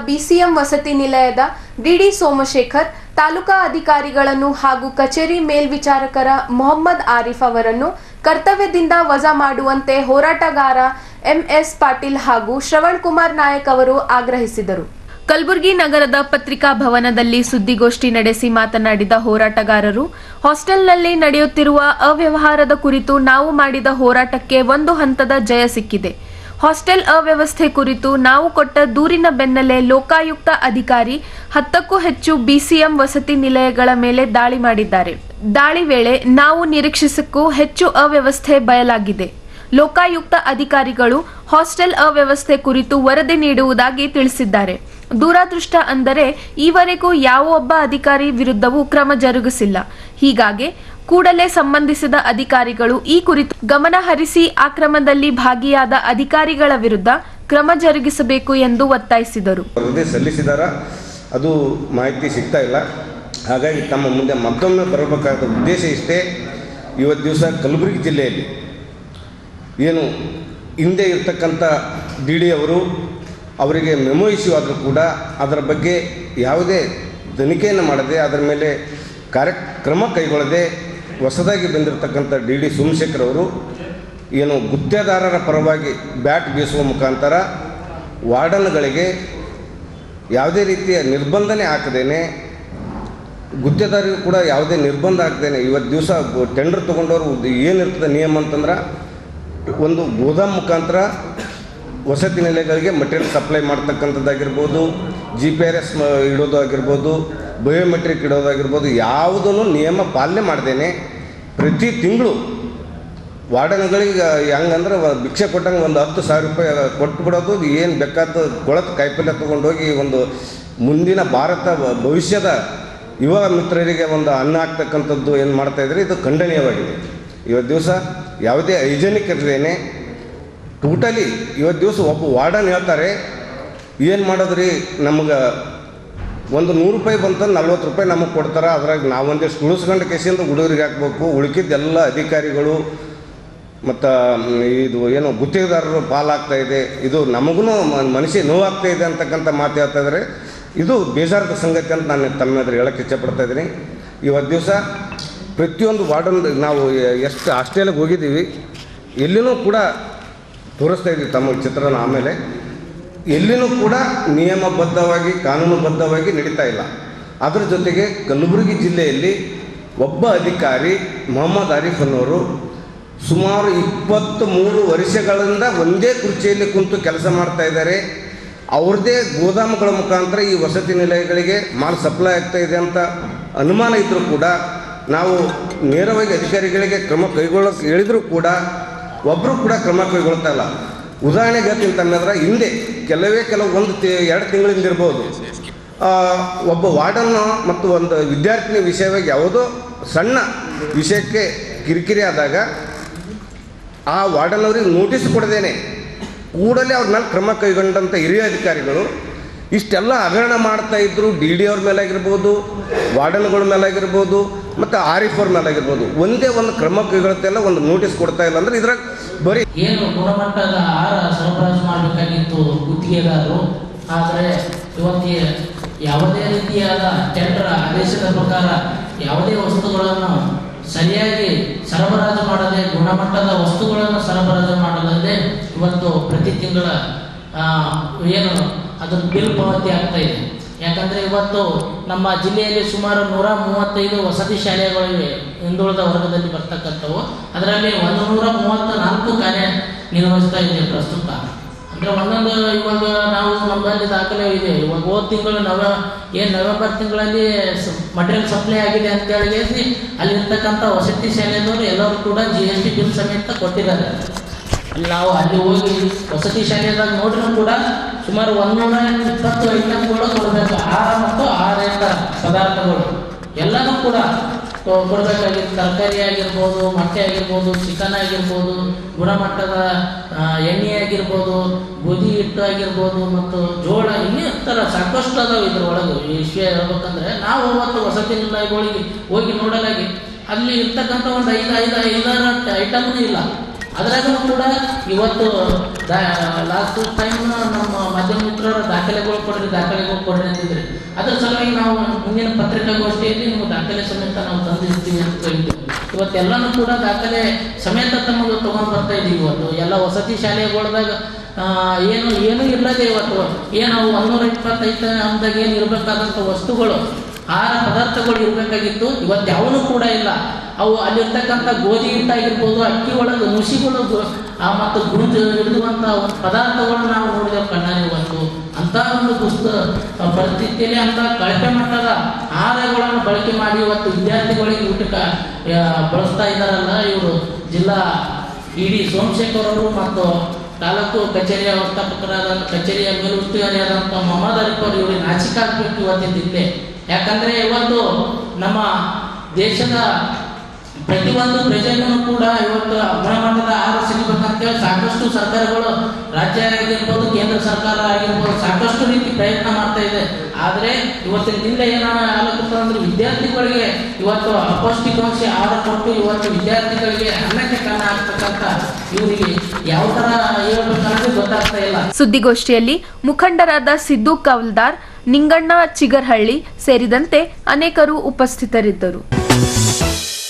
BCM ವಸತಿ ನಿಲಯದ DD Somashekar taluka ಅಧಿಕಾರಿಗಳನ್ನು ಹಾಗೂ ಕಚೇರಿ ಮೇಲ್ವಿಚಾರಕರ ಮೊಹಮ್ಮದ್ ಆರಿಫ್ ಅವರನ್ನು ಕರ್ತವ್ಯದಿಂದ ವಜಾ ಮಾಡುವಂತೆ ಹೋರಾಟಗಾರ ಎಂಎಸ್ ಪಾಟೀಲ್ ಹಾಗೂ ಶ್ರವಣ್ ಕುಮಾರ್ ನಾಯಕ್ ಅವರು ಆಗ್ರಹಿಸಿದರು. ಕಲಬುರಗಿ ನಗರದ ಪತ್ರಿಕಾ ಭವನದಲ್ಲಿ ಸುದ್ದಿಗೋಷ್ಠಿ ನಡೆಸಿ ಮಾತನಾಡಿದ ಹೋರಾಟಗಾರರು, ಹಾಸ್ಟೆಲ್ನಲ್ಲಿ ನಡೆಯುತ್ತಿರುವ ಅವ್ಯವಹಾರದ ಕುರಿತು ನಾವು ಮಾಡಿದ ಹೋರಾಟಕ್ಕೆ ಒಂದು ಹಂತದ ಜಯ ಸಿಕ್ಕಿದೆ. ಹಾಸ್ಟೆಲ್ ಅವ್ಯವಸ್ಥೆ ಕುರಿತು ನಾವು ಕೊಟ್ಟ ದೂರಿನ ಬೆನ್ನಲ್ಲೇ ಲೋಕಾಯುಕ್ತ ಅಧಿಕಾರಿ 10ಕ್ಕೂ ಹೆಚ್ಚು ಬಿಸಿಎಂ ವಸತಿ ನಿಲಯಗಳ ಮೇಲೆ ದಾಳಿ ಮಾಡಿದ್ದಾರೆ. ದಾಳಿ ವೇಳೆ ನಾವು ನಿರೀಕ್ಷಿಸಕ್ಕೂ ಹೆಚ್ಚು ಅವ್ಯವಸ್ಥೆ ಬಯಲಾಗಿದೆ. ಲೋಕಾಯುಕ್ತ ಅಧಿಕಾರಿಗಳು ಹಾಸ್ಟೆಲ್ ಅವ್ಯವಸ್ಥೆ ಕುರಿತು ವರದಿ ನೀಡುವುದಾಗಿ ತಿಳಿಸಿದ್ದಾರೆ. ದುರಾದೃಷ್ಟ ಅಂದರೆ ಈವರೆಗೂ ಯಾವೊಬ್ಬ ಅಧಿಕಾರಿ ವಿರುದ್ಧವೂ ಕ್ರಮ ಜರುಗಿಸಿಲ್ಲ. ಹೀಗಾಗಿ ಕೂಡಲೇ ಸಂಬಂಧಿಸಿದ ಅಧಿಕಾರಿಗಳು ಈ ಕುರಿತು ಗಮನ ಹರಿಸಿ ಆ ಕ್ರಮದಲ್ಲಿ ಭಾಗಿಯಾದ ಅಧಿಕಾರಿಗಳ ವಿರುದ್ಧ ಕ್ರಮ ಜರುಗಿಸಬೇಕು ಎಂದು ಒತ್ತಾಯಿಸಿದರು. ಅದು ಮಾಹಿತಿ ಸಿಗ್ತಾ ಇಲ್ಲ. ಹಾಗಾಗಿ ತಮ್ಮ ಮುಂದೆ ಮತ್ತೊಮ್ಮೆ ಬರಬೇಕಾದ ಉದ್ದೇಶ ಇಷ್ಟೇ. ಇವತ್ತು ದಿವಸ ಕಲಬುರಗಿ ಜಿಲ್ಲೆಯಲ್ಲಿ ಏನು ಹಿಂದೆ ಇರ್ತಕ್ಕಂಥ ಡಿ ಅವರು ಅವರಿಗೆ ಮೆಮೊ ಇಶ್ಯೂ ಆದರೂ ಕೂಡ ಅದರ ಬಗ್ಗೆ ಯಾವುದೇ ತನಿಖೆಯನ್ನು ಮಾಡದೆ ಅದರ ಮೇಲೆ ಕಾರ್ಯಕ್ರಮ ಕೈಗೊಳ್ಳದೆ ಹೊಸದಾಗಿ ಬಂದಿರತಕ್ಕಂಥ ಡಿ ಸೋಮಶೇಖರ್ ಅವರು ಏನು ಗುತ್ತೇದಾರರ ಪರವಾಗಿ ಬ್ಯಾಟ್ ಬೀಸುವ ಮುಖಾಂತರ ವಾರ್ಡನ್ಗಳಿಗೆ ಯಾವುದೇ ರೀತಿಯ ನಿರ್ಬಂಧನೆ ಹಾಕದೇನೆ, ಗುತ್ತೇದಾರರಿಗೂ ಕೂಡ ಯಾವುದೇ ನಿರ್ಬಂಧ ಹಾಕ್ದೇನೆ ಇವತ್ತು ದಿವಸ ಟೆಂಡರ್ ತೊಗೊಂಡವರು ಏನಿರ್ತದೆ ನಿಯಮ ಅಂತಂದ್ರೆ ಒಂದು ಗೋದಾಮ್ ಮುಖಾಂತರ ವಸತಿ ನಿಲಯಗಳಿಗೆ ಮಟೀರಿಯಲ್ ಸಪ್ಲೈ ಮಾಡ್ತಕ್ಕಂಥದ್ದಾಗಿರ್ಬೋದು, GPRS ಇಡೋದು ಆಗಿರ್ಬೋದು, ಬಯೋಮೆಟ್ರಿಕ್ ಇಡೋದಾಗಿರ್ಬೋದು, ಯಾವುದನ್ನು ನಿಯಮ ಪಾಲನೆ ಮಾಡ್ದೇನೆ ಪ್ರತಿ ತಿಂಗಳು ವಾರ್ಡನ್ಗಳಿಗೆ ಹೆಂಗಂದ್ರೆ ಭಿಕ್ಷೆ ಕೊಟ್ಟಂಗೆ ಒಂದು 10,000 ರೂಪಾಯಿ ಕೊಟ್ಟುಬಿಡೋದು, ಏನು ಬೇಕಾದ ಕೊಳತು ಕಾಯಿಪಲ್ಯ ತೊಗೊಂಡೋಗಿ ಒಂದು ಮುಂದಿನ ಭಾರತ ಭವಿಷ್ಯದ ಯುವ ಮಿತ್ರರಿಗೆ ಒಂದು ಅನ್ನ ಹಾಕ್ತಕ್ಕಂಥದ್ದು ಏನು ಮಾಡ್ತಾಯಿದ್ರೆ ಇದು ಖಂಡನೀಯವಾಗಿದೆ. ಇವತ್ತು ದಿವಸ ಯಾವುದೇ ಹೈಜೆನಿಕ್ ಇರದೇನೆ ಟೋಟಲಿ ಇವತ್ತು ದಿವಸ ಒಬ್ಬ ವಾರ್ಡನ್ ಹೇಳ್ತಾರೆ, ಏನು ಮಾಡೋದ್ರಿ, ನಮಗೆ ಒಂದು 100 ರೂಪಾಯಿ ಬಂತಂದು 40 ರೂಪಾಯಿ ನಮಗೆ ಕೊಡ್ತಾರೆ, ಅದ್ರಾಗ ನಾವೊಂದಿಷ್ಟು ಉಳಿಸ್ಕೊಂಡು ಕೇಸಿಂದ ಹುಡುಗರಿಗೆ ಹಾಕ್ಬೇಕು, ಉಳ್ಕಿದ್ದೆಲ್ಲ ಅಧಿಕಾರಿಗಳು ಮತ್ತು ಇದು ಏನು ಗುತ್ತಿಗೆದಾರರು ಪಾಲಾಗ್ತಾಯಿದೆ, ಇದು ನಮಗೂ ಮನಸ್ಸಿಗೆ ನೋವಾಗ್ತಾಯಿದೆ ಅಂತಕ್ಕಂಥ ಮಾತು ಹೇಳ್ತಾಯಿದ್ದಾರೆ. ಇದು ಬೇಜಾರದ ಸಂಗತಿ ಅಂತ ನಾನು ತಮ್ಮ ಎದುರು ಹೇಳೋಕ್ಕೆ ಇಷ್ಟಪಡ್ತಾಯಿದ್ದೀನಿ. ಇವತ್ತು ದಿವಸ ಪ್ರತಿಯೊಂದು ವಾರ್ಡನ್ ನಾವು ಎಷ್ಟು ಹಾಸ್ಟೆಲ್ಗೆ ಹೋಗಿದ್ದೀವಿ, ಎಲ್ಲಿನೂ ಕೂಡ ತೋರಿಸ್ತಾ ಇದ್ದೀವಿ ತಮ್ಮ ಚಿತ್ರನ. ಆಮೇಲೆ ಎಲ್ಲಿನೂ ಕೂಡ ನಿಯಮಬದ್ಧವಾಗಿ ಕಾನೂನುಬದ್ಧವಾಗಿ ನಡೀತಾ ಇಲ್ಲ. ಅದರ ಜೊತೆಗೆ ಕಲಬುರಗಿ ಜಿಲ್ಲೆಯಲ್ಲಿ ಒಬ್ಬ ಅಧಿಕಾರಿ ಮೊಹಮ್ಮದ್ ಆರಿಫ್ ಅನ್ನೋರು ಸುಮಾರು 23 ವರ್ಷಗಳಿಂದ ಒಂದೇ ಕುರ್ಚಿಯಲ್ಲಿ ಕುಂತು ಕೆಲಸ ಮಾಡ್ತಾ ಇದ್ದಾರೆ. ಅವ್ರದ್ದೇ ಗೋದಾಮುಗಳ ಮುಖಾಂತರ ಈ ವಸತಿ ನಿಲಯಗಳಿಗೆ ಮಾಲ್ ಸಪ್ಲೈ ಆಗ್ತಾ ಇದೆ ಅಂತ ಅನುಮಾನ ಇದ್ದರೂ ಕೂಡ ನಾವು ನೇರವಾಗಿ ಅಧಿಕಾರಿಗಳಿಗೆ ಕ್ರಮ ಕೈಗೊಳ್ಳೋಕೆ ಹೇಳಿದರೂ ಕೂಡ ಒಬ್ಬರು ಕೂಡ ಕ್ರಮ ಕೈಗೊಳ್ತಾ ಇಲ್ಲ. ಉದಾಹರಣೆಗೆ ಹೇಳ್ತಿಂತಂದ್ರೆ ಹಿಂದೆ ಕೆಲವು 1-2 ತಿಂಗಳಿಂದ ಇರ್ಬೋದು, ಒಬ್ಬ ವಾರ್ಡನ್ನು ಮತ್ತು ಒಂದು ವಿದ್ಯಾರ್ಥಿನಿ ವಿಷಯವಾಗಿ ಯಾವುದೋ ಸಣ್ಣ ವಿಷಯಕ್ಕೆ ಕಿರಿಕಿರಿ ಆದಾಗ ಆ ವಾರ್ಡನ್ನವ್ರಿಗೆ ನೋಟಿಸ್ ಕೊಡದೇನೆ ಕೂಡಲೇ ಅವ್ರ ಮೇಲೆ ಕ್ರಮ ಕೈಗೊಂಡಂಥ ಹಿರಿಯ ಅಧಿಕಾರಿಗಳು ಇಷ್ಟೆಲ್ಲ ಹಗರಣ ಮಾಡ್ತಾಯಿದ್ರು. ಡಿ ಅವ್ರ ಮೇಲಾಗಿರ್ಬೋದು, ವಾರ್ಡನ್ಗಳ ಮೇಲಾಗಿರ್ಬೋದು, ಮತ್ತು ಆರಿಫ್ ಅವ್ರ ಮೇಲಾಗಿರ್ಬೋದು, ಒಂದೇ ಒಂದು ಕ್ರಮ ಕೈಗೊಳ್ತಾ ಒಂದು ನೋಟಿಸ್ ಕೊಡ್ತಾ ಇಲ್ಲ. ಅಂದರೆ ಇದ್ರಾಗ ಬರೀ ಏನು ಗುಣಮಟ್ಟದ ಆಹಾರ ಸರಬರಾಜು ಮಾಡಬೇಕಾಗಿತ್ತು ಗುತ್ತಿಗೆದಾರರು, ಆದರೆ ಇವತ್ತು ಯಾವುದೇ ರೀತಿಯಾದ ಟೆಂಡರ್ ಆದೇಶದ ಪ್ರಕಾರ ಯಾವುದೇ ವಸ್ತುಗಳನ್ನು ಸರಿಯಾಗಿ ಸರಬರಾಜು ಮಾಡದೆ, ಗುಣಮಟ್ಟದ ವಸ್ತುಗಳನ್ನು ಸರಬರಾಜು ಮಾಡದೆ ಇವತ್ತು ಪ್ರತಿ ತಿಂಗಳ ಏನು ಅದರ ಬಿಲ್ ಪಾವತಿ ಆಗ್ತಾ ಇದೆ. ಯಾಕಂದರೆ ಇವತ್ತು ನಮ್ಮ ಜಿಲ್ಲೆಯಲ್ಲಿ ಸುಮಾರು 135 ವಸತಿ ಶಾಲೆಗಳಿವೆ ಹಿಂದುಳಿದ ವರ್ಗದಲ್ಲಿ ಬರ್ತಕ್ಕಂಥವು. ಅದರಲ್ಲಿ 134 ಕಾರ್ಯ ನಿರ್ವಹಿಸ್ತಾ ಇದೆ ಪ್ರಸ್ತುತ. ಅಂದರೆ ಒಂದೊಂದು ಇವಾಗ ನಾವು ನಮ್ಮಲ್ಲಿ ದಾಖಲೆ ಇದೆ. ಇವಾಗ ಹೋದ ತಿಂಗಳು ನವೆಂಬರ್ ತಿಂಗಳಲ್ಲಿ ಮಟೀರಿಯಲ್ ಸಪ್ಲೈ ಆಗಿದೆ ಅಂತೇಳಿ ಅಲ್ಲಿರ್ತಕ್ಕಂಥ ವಸತಿ ಶಾಲೆಯವರು ಎಲ್ಲರೂ ಕೂಡ GST ಬಿಲ್ ಸಮೇತ ಕೊಟ್ಟಿದ್ದಾರೆ. ನಾವು ಅಲ್ಲಿ ಹೋಗಿ ವಸತಿ ಶಾಲೆದಾಗ ನೋಡಿದ್ರು ಕೂಡ ಸುಮಾರು 120 ಐಟಮ್ಗಳು ಕೊಡಬೇಕು. ಆಹಾರ ಮತ್ತು ಆಹಾರೇತರ ಪದಾರ್ಥಗಳು ಎಲ್ಲನೂ ಕೂಡ ಕೊಡಬೇಕಾಗಿತ್ತು. ತರಕಾರಿ ಆಗಿರ್ಬೋದು, ಮೊಟ್ಟೆ ಆಗಿರ್ಬೋದು, ಚಿಕನ್ ಆಗಿರ್ಬೋದು, ಗುಣಮಟ್ಟದ ಎಣ್ಣೆ ಆಗಿರ್ಬೋದು, ಗೋಧಿ ಹಿಟ್ಟು ಆಗಿರ್ಬೋದು, ಮತ್ತು ಜೋಳ, ಇನ್ನಿತರ ಸಾಕಷ್ಟು ಅದಾವೆ ಇದ್ರೊಳಗೆ. ಈ ವಿಷಯ ಹೇಳ್ಬೇಕಂದ್ರೆ ನಾವು ಅವತ್ತು ವಸತಿ ನಿಲಯಗಳಿಗೆ ಹೋಗಿ ನೋಡಲಾಗಿ ಅಲ್ಲಿ ಇರ್ತಕ್ಕಂಥ ಒಂದು 5-6 ಐಟಮ್ನೂ ಇಲ್ಲ. ಅದರಾಗೂ ಕೂಡ ಇವತ್ತು ಲಾಸ್ಟ್ ಟೈಮ್ ನಮ್ಮ ಮಾಧ್ಯಮ ಮಿತ್ರರ ದಾಖಲೆಗಳು ಕೊಡ್ರಿ ಅಂತಿದ್ರಿ. ಅದರ ಸಲುವಾಗಿ ನಾವು ಮುಂದಿನ ಪತ್ರಿಕಾಗೋಷ್ಠಿಯಲ್ಲಿ ನಿಮಗೆ ದಾಖಲೆ ಸಮೇತ ನಾವು ತಂದಿರ್ತೀವಿ ಅಂತ ಹೇಳಿದ್ವಿ. ಇವತ್ತೆಲ್ಲನೂ ಕೂಡ ದಾಖಲೆ ಸಮೇತ ತಮಗೆ ತೊಗೊಂಡು ಬರ್ತಾ ಇದ್ದೀವಿ. ಇವತ್ತು ಎಲ್ಲ ವಸತಿ ಶಾಲೆಗಳದಾಗ ಏನು ಇಲ್ಲದೆ ಇವತ್ತು ಏನು 125 ಅಂದಾಗ ಏನು ಇರಬೇಕಾದಂಥ ವಸ್ತುಗಳು, ಆಹಾರ ಪದಾರ್ಥಗಳು ಇರಬೇಕಾಗಿತ್ತು, ಇವತ್ತು ಯಾವನು ಕೂಡ ಇಲ್ಲ. ಅವು ಅಲ್ಲಿರ್ತಕ್ಕಂಥ ಗೋಧಿ ಹಿಟ್ಟಾಗಿರ್ಬೋದು, ಅಕ್ಕಿ ಒಳಗೆ ನುಸಿಗಳು ಮತ್ತು ಗುರುತು ಹಿಡಿದುವಂಥ ಒಂದು ಪದಾರ್ಥಗಳನ್ನು ನಾವು ನೋಡಿದೆವು ಕಣ್ಣಾರೆ. ಇವತ್ತು ಅಂಥ ಒಂದು ಪರಿಸ್ಥಿತಿಯಲ್ಲಿ ಅಂಥ ಕಳಪೆ ಮಟ್ಟದ ಆಹಾರಗಳನ್ನು ಬಳಕೆ ಮಾಡಿ ಇವತ್ತು ವಿದ್ಯಾರ್ಥಿಗಳಿಗೆ ಊಟಕ್ಕೆ ಬಳಸ್ತಾ ಇದ್ದಾರಲ್ಲ ಇವರು ಜಿಲ್ಲಾ ಡಿ ಸೋಮಶೇಖರ್ ಅವರು ಮತ್ತು ತಾಲೂಕು ಕಚೇರಿಯ ವ್ಯವಸ್ಥಾಪಕರಾದ ಕಚೇರಿಯ ಮೇಲುಸ್ತುವಾರಿಯಾದಂಥ ಮೊಹಮ್ಮದ್ ಆರಿಫ್ ಅವರು ಇವರಿಗೆ ನಾಚಿಕೆ ಆಗಬೇಕು ಇವತ್ತಿದ್ದಿಲ್ಲೇ. ಯಾಕಂದರೆ ಇವತ್ತು ನಮ್ಮ ದೇಶದ ಪ್ರತಿಯೊಂದು ಪ್ರಜೆಗೂ ಕೂಡ ಇವತ್ತು ಗುಣಮಟ್ಟದ ಆಹಾರ ಸಿಗಬೇಕಂತೇಳಿ ಸಾಕಷ್ಟು ಸರ್ಕಾರಗಳು, ರಾಜ್ಯ ಆಗಿರ್ಬೋದು, ಕೇಂದ್ರ ಸರ್ಕಾರ ಆಗಿರ್ಬೋದು, ಸಾಕಷ್ಟು ರೀತಿ ಪ್ರಯತ್ನ ಮಾಡ್ತಾ ಇದೆ. ಆದರೆ ಇವತ್ತಿನ ದಿನ ಏನಾಗುತ್ತೆ ಅಂದ್ರೆ ವಿದ್ಯಾರ್ಥಿಗಳಿಗೆ ಇವತ್ತು ಅಪೌಷ್ಟಿಕಾಂಶ ಆಹಾರ ಕೊಟ್ಟು ಇವತ್ತು ವಿದ್ಯಾರ್ಥಿಗಳಿಗೆ ಅನ್ನಕ್ಕೆ ಕಾರಣ ಆಗ್ತಕ್ಕಂಥ ಇವರಿಗೆ ಯಾವ ಥರ ಹೇಳ್ಬೇಕನ್ನೋದು ಗೊತ್ತಾಗ್ತಾ ಇಲ್ಲ. ಸುದ್ದಿಗೋಷ್ಠಿಯಲ್ಲಿ ಮುಖಂಡರಾದ ಸಿದ್ದು ಕವಲ್ದಾರ್, ನಿಂಗಣ್ಣ ಚಿಗರ್ಹಳ್ಳಿ ಸೇರಿದಂತೆ ಅನೇಕರು ಉಪಸ್ಥಿತರಿದ್ದರು.